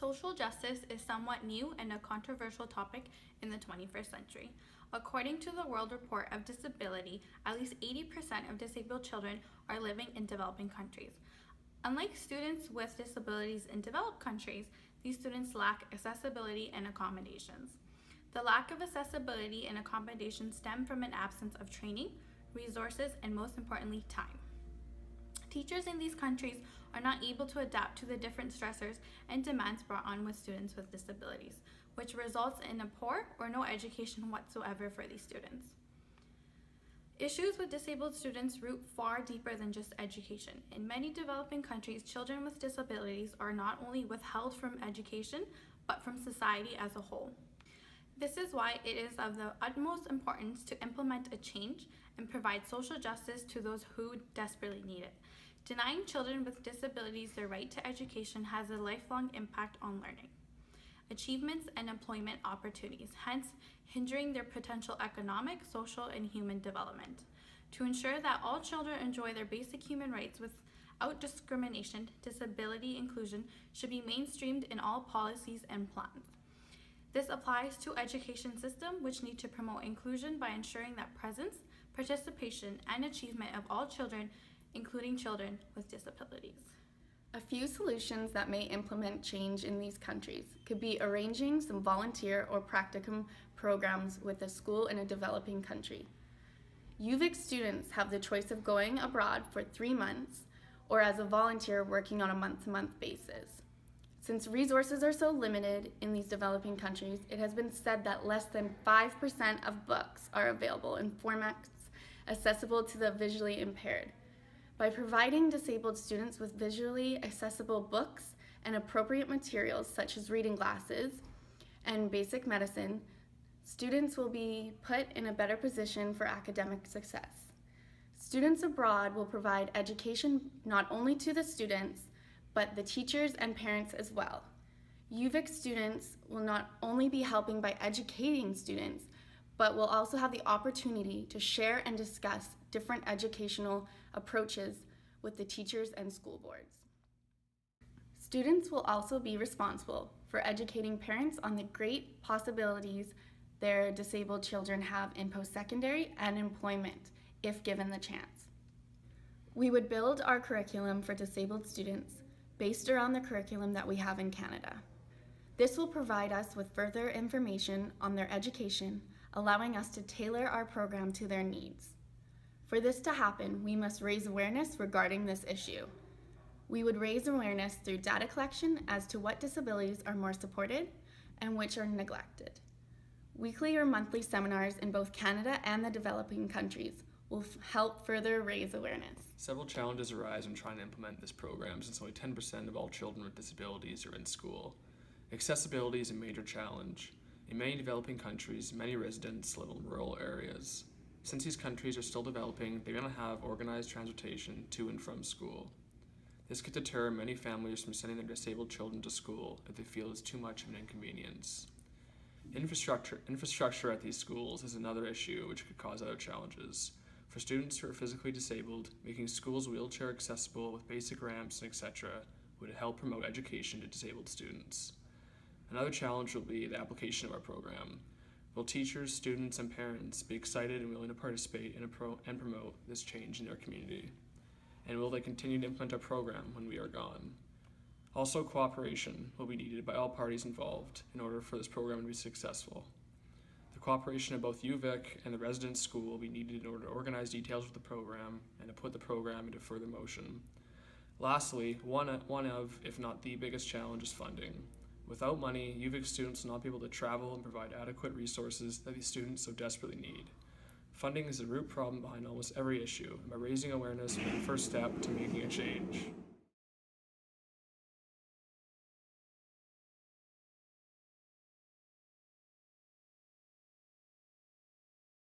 Social justice is somewhat new and a controversial topic in the 21st century. According to the World Report of Disability, at least 80% of disabled children are living in developing countries. Unlike students with disabilities in developed countries, these students lack accessibility and accommodations. The lack of accessibility and accommodation stem from an absence of training, resources, and most importantly, time. Teachers in these countries are not able to adapt to the different stressors and demands brought on with students with disabilities, which results in a poor or no education whatsoever for these students. Issues with disabled students root far deeper than just education. In many developing countries, children with disabilities are not only withheld from education, but from society as a whole. This is why it is of the utmost importance to implement a change and provide social justice to those who desperately need it. Denying children with disabilities their right to education has a lifelong impact on learning, achievements, and employment opportunities, hence hindering their potential economic, social, and human development. To ensure that all children enjoy their basic human rights without discrimination, disability inclusion should be mainstreamed in all policies and plans. This applies to education system, which need to promote inclusion by ensuring that presence, participation, and achievement of all children, including children with disabilities. A few solutions that may implement change in these countries could be arranging some volunteer or practicum programs with a school in a developing country. UVic students have the choice of going abroad for 3 months or as a volunteer working on a month-to-month basis. Since resources are so limited in these developing countries, it has been said that less than 5% of books are available in formats accessible to the visually impaired. By providing disabled students with visually accessible books and appropriate materials such as reading glasses and basic medicine, students will be put in a better position for academic success. Students abroad will provide education not only to the students, but the teachers and parents as well. UVic students will not only be helping by educating students, but will also have the opportunity to share and discuss different educational approaches with the teachers and school boards. Students will also be responsible for educating parents on the great possibilities their disabled children have in post-secondary and employment if given the chance. We would build our curriculum for disabled students based around the curriculum that we have in Canada. This will provide us with further information on their education, allowing us to tailor our program to their needs. For this to happen, we must raise awareness regarding this issue. We would raise awareness through data collection as to what disabilities are more supported and which are neglected. Weekly or monthly seminars in both Canada and the developing countries will help further raise awareness. Several challenges arise when trying to implement this program, since only 10% of all children with disabilities are in school. Accessibility is a major challenge. In many developing countries, many residents live in rural areas. Since these countries are still developing, they may not have organized transportation to and from school. This could deter many families from sending their disabled children to school if they feel it's too much of an inconvenience. Infrastructure at these schools is another issue which could cause other challenges. For students who are physically disabled, making schools wheelchair accessible with basic ramps and etc. would help promote education to disabled students. Another challenge will be the application of our program. Will teachers, students, and parents be excited and willing to participate and promote this change in their community? And will they continue to implement our program when we are gone? Also, cooperation will be needed by all parties involved in order for this program to be successful. The cooperation of both UVic and the residence school will be needed in order to organize details of the program and to put the program into further motion. Lastly, one of, if not the biggest challenge is funding. Without money, UVic students will not be able to travel and provide adequate resources that these students so desperately need. Funding is the root problem behind almost every issue, and by raising awareness will be the first step to making a change.